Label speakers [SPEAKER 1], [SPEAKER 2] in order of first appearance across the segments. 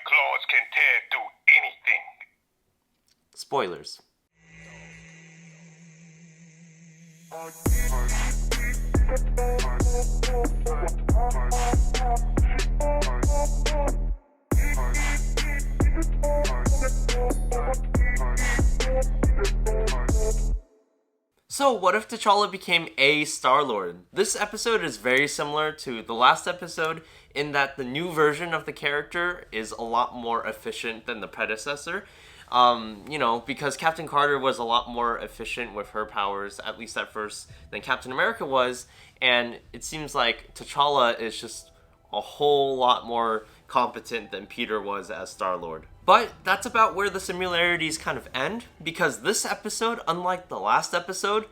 [SPEAKER 1] claws can tear through anything.
[SPEAKER 2] Spoilers. So, what if T'Challa became a Star-Lord? This episode is very similar to the last episode in that the new version of the character is a lot more efficient than the predecessor. Because Captain Carter was a lot more efficient with her powers, at least at first, than Captain America was, and it seems like T'Challa is just a whole lot more competent than Peter was as Star-Lord. But that's about where the similarities kind of end, because this episode, unlike the last episode,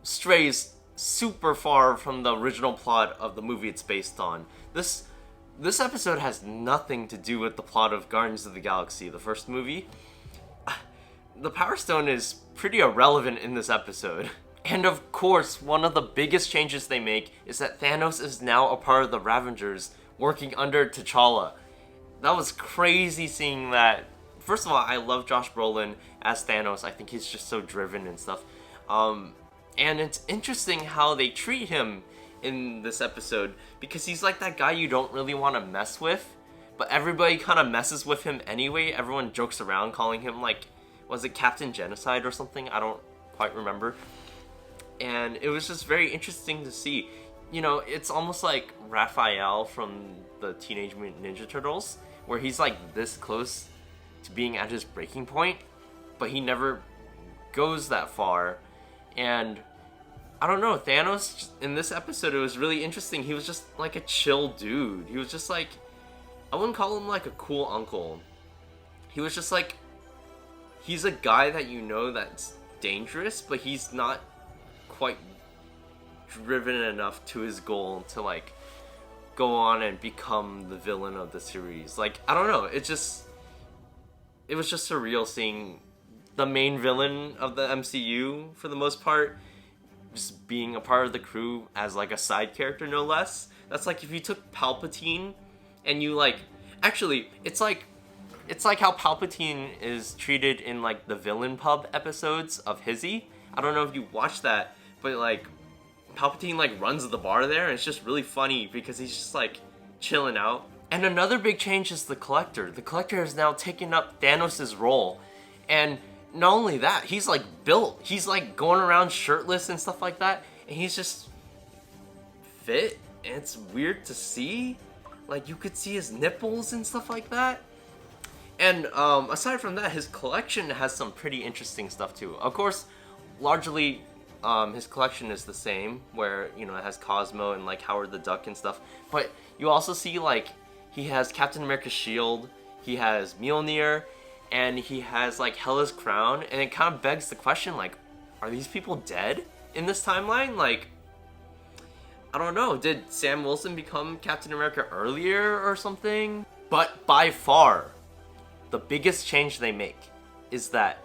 [SPEAKER 2] strays super far from the original plot of the movie it's based on. This episode has nothing to do with the plot of Guardians of the Galaxy, the first movie. The Power Stone is pretty irrelevant in this episode. And of course, one of the biggest changes they make is that Thanos is now a part of the Ravengers, working under T'Challa. That was crazy seeing that. First of all, I love Josh Brolin as Thanos. I think he's just so driven and stuff. And it's interesting how they treat him in this episode, because he's like that guy you don't really want to mess with, but everybody kind of messes with him anyway. Everyone jokes around calling him, like, was it Captain Genocide or something? I don't quite remember. And it was just very interesting to see. You know, it's almost like Raphael from the Teenage Mutant Ninja Turtles, where he's like this close to being at his breaking point, but he never goes that far. And I don't know, Thanos in this episode, it was really interesting. He was just like a chill dude. He was just like, I wouldn't call him like a cool uncle. He was just like, he's a guy that you know that's dangerous, but he's not quite driven enough to his goal to like go on and become the villain of the series. Like, I don't know, it was just surreal seeing the main villain of the MCU for the most part just being a part of the crew as like a side character, no less. That's like if you took Palpatine and you like, actually it's like how Palpatine is treated in like the Villain Pub episodes of Hizzy. I don't know if you watched that, but like Palpatine like runs the bar there, and it's just really funny because he's just like chilling out. And another big change is the Collector. The Collector has now taken up Thanos' role, and not only that, he's like built. He's like going around shirtless and stuff like that, and he's just fit, and it's weird to see. Like, you could see his nipples and stuff like that. And aside from that, his collection has some pretty interesting stuff too. Of course, largely his collection is the same, where, you know, it has Cosmo and like Howard the Duck and stuff. But you also see like he has Captain America's shield, he has Mjolnir, and he has like Hela's crown. And it kind of begs the question, like, are these people dead in this timeline? Like, I don't know. Did Sam Wilson become Captain America earlier or something? But by far, the biggest change they make is that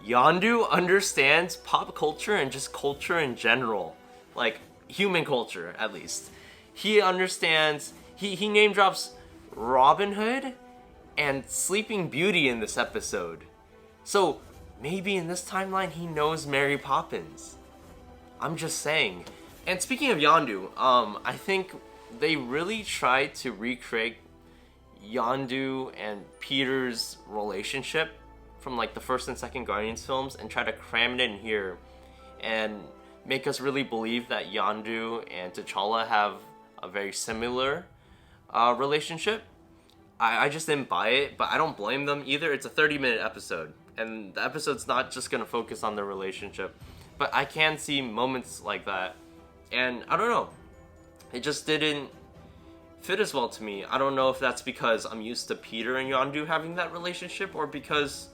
[SPEAKER 2] Yondu understands pop culture and just culture in general. Like, human culture, at least. He understands, he name drops Robin Hood and Sleeping Beauty in this episode. So, maybe in this timeline he knows Mary Poppins. I'm just saying. And speaking of Yondu, I think they really tried to recreate Yondu and Peter's relationship from like the first and second Guardians films and try to cram it in here and make us really believe that Yondu and T'Challa have a very similar relationship. I just didn't buy it, but I don't blame them either. It's a 30-minute episode, and the episode's not just going to focus on their relationship. But I can see moments like that, and I don't know. It just didn't fit as well to me. I don't know if that's because I'm used to Peter and Yondu having that relationship, or because...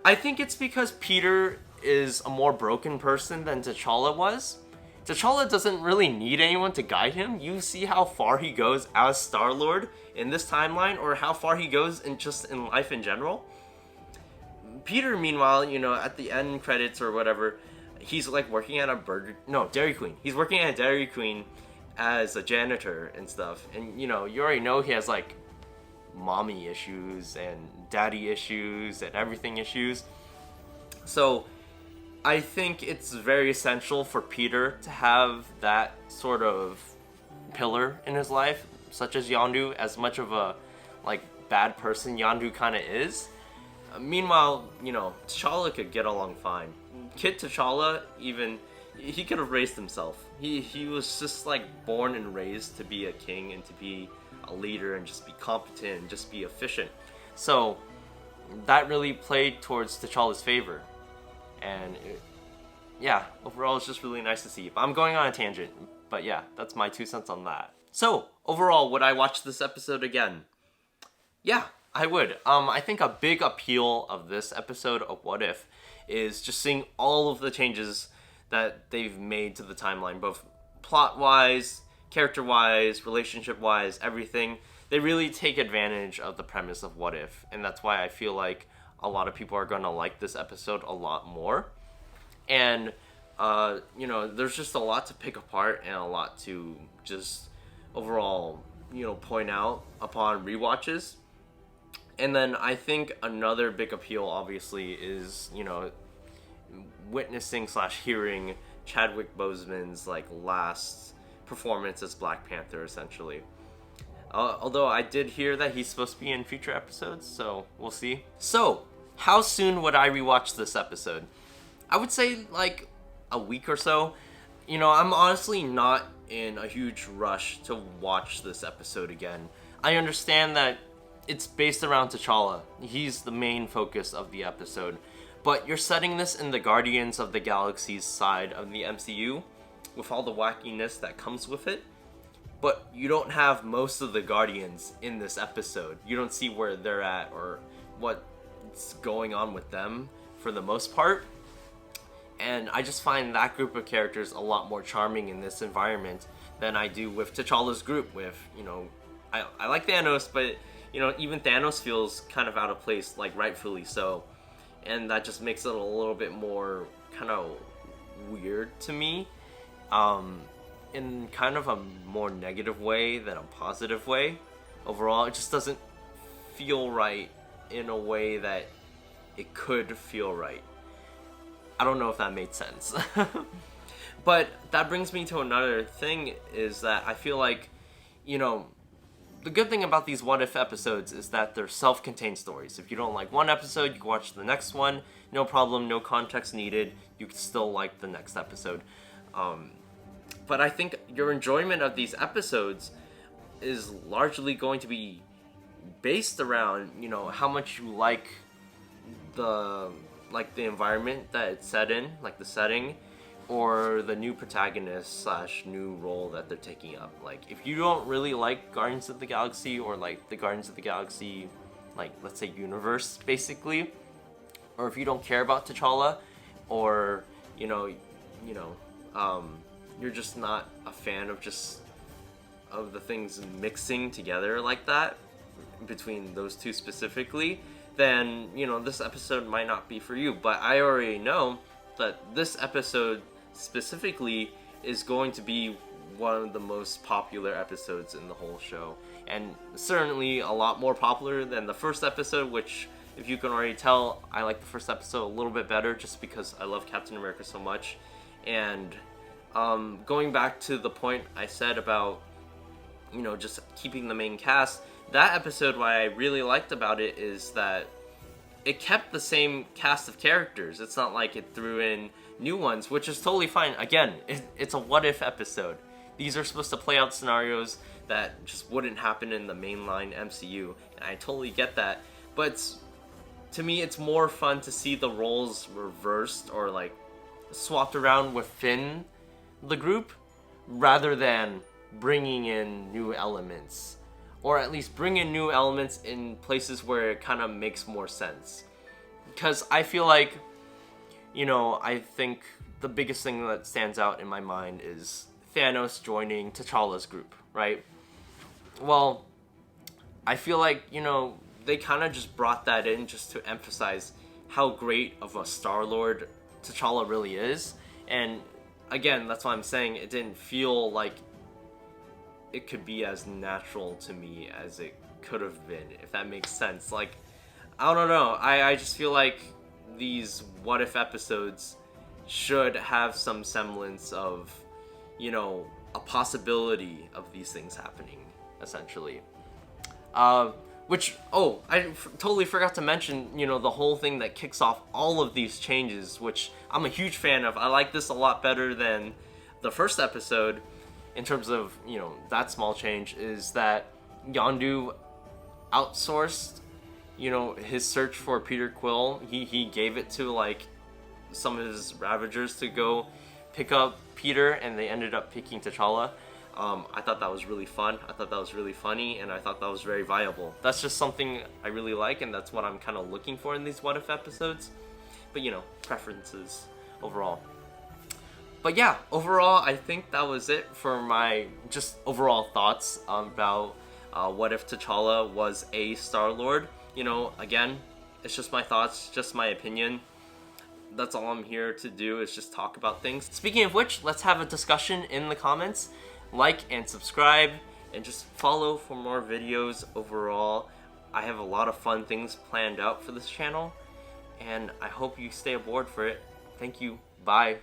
[SPEAKER 2] I think it's because Peter is a more broken person than T'Challa was. T'Challa doesn't really need anyone to guide him. You see how far he goes as Star-Lord in this timeline, or how far he goes in just in life in general. Peter, meanwhile, you know, at the end credits or whatever, he's like working at a Dairy Queen. He's working at a Dairy Queen as a janitor and stuff. And, you know, you already know he has like mommy issues and daddy issues and everything issues. So I think it's very essential for Peter to have that sort of pillar in his life, such as Yondu, as much of a like bad person Yondu kind of is. Meanwhile, T'Challa could get along fine. Kid T'Challa, even, he could have raised himself. He was just like born and raised to be a king and to be a leader and just be competent and just be efficient. So that really played towards T'Challa's favor. And overall it's just really nice to see. I'm going on a tangent, but yeah, that's my 2 cents on that. So, overall, would I watch this episode again? Yeah, I would. I think a big appeal of this episode of What If is just seeing all of the changes that they've made to the timeline, both plot-wise, character-wise, relationship-wise, everything. They really take advantage of the premise of What If, and that's why I feel like a lot of people are going to like this episode a lot more. And, there's just a lot to pick apart and a lot to just overall, point out upon rewatches. And then I think another big appeal, obviously, is, witnessing / hearing Chadwick Boseman's, last performance as Black Panther, essentially. Although I did hear that he's supposed to be in future episodes, so we'll see. So, how soon would I rewatch this episode? I would say, a week or so. I'm honestly not in a huge rush to watch this episode again. I understand that it's based around T'Challa. He's the main focus of the episode. But you're setting this in the Guardians of the Galaxy side of the MCU, with all the wackiness that comes with it. But you don't have most of the Guardians in this episode. You don't see where they're at or what's going on with them for the most part. And I just find that group of characters a lot more charming in this environment than I do with T'Challa's group. With, I like Thanos, but, even Thanos feels kind of out of place, rightfully so. And that just makes it a little bit more kind of weird to me. In kind of a more negative way than a positive way. Overall, it just doesn't feel right in a way that it could feel right. I don't know if that made sense. But that brings me to another thing, is that I feel like, the good thing about these What If episodes is that they're self-contained stories. If you don't like one episode, you can watch the next one. No problem, no context needed. You can still like the next episode. But I think your enjoyment of these episodes is largely going to be based around, how much you like the environment that it's set in, the setting, or the new protagonist / new role that they're taking up. If you don't really like Guardians of the Galaxy, or the Guardians of the Galaxy, let's say universe, basically, or if you don't care about T'Challa, or you're just not a fan of the things mixing together like that between those two specifically, then this episode might not be for you. But I already know that this episode specifically is going to be one of the most popular episodes in the whole show, and certainly a lot more popular than the first episode, which, if you can already tell, I like the first episode a little bit better just because I love Captain America so much. And going back to the point I said about just keeping the main cast, that episode, what I really liked about it is that it kept the same cast of characters. It's not like it threw in new ones, which is totally fine. Again, it's a What If episode. These are supposed to play out scenarios that just wouldn't happen in the mainline MCU, and I totally get that. But to me, it's more fun to see the roles reversed or swapped around within the group, rather than bringing in new elements, or at least bring in new elements in places where it kind of makes more sense. Because I feel like, I think the biggest thing that stands out in my mind is Thanos joining T'Challa's group, right? Well, I feel like, they kind of just brought that in just to emphasize how great of a Star-Lord T'Challa really is. And again, that's why I'm saying it didn't feel like it could be as natural to me as it could have been, if that makes sense. Like, I don't know. I just feel like these what if episodes should have some semblance of, you know, a possibility of these things happening, essentially. Totally forgot to mention, you know, the whole thing that kicks off all of these changes, which I'm a huge fan of. I like this a lot better than the first episode in terms of, you know, that small change, is that Yondu outsourced, you know, his search for Peter Quill. He gave it to, like, some of his Ravagers to go pick up Peter, and they ended up picking T'Challa. I thought that was really fun. I thought that was really funny, and I thought that was very viable. That's just something I really like, and that's what I'm kind of looking for in these what if episodes. But, you know, preferences overall. But yeah, overall, I think that was it for my just overall thoughts about what if T'Challa was a Star-Lord. You know, again, it's just my thoughts, just my opinion. That's all I'm here to do, is just talk about things. Speaking of which, let's have a discussion in the comments. Like and subscribe, and just follow for more videos overall. I have a lot of fun things planned out for this channel, and I hope you stay aboard for it. Thank you. Bye.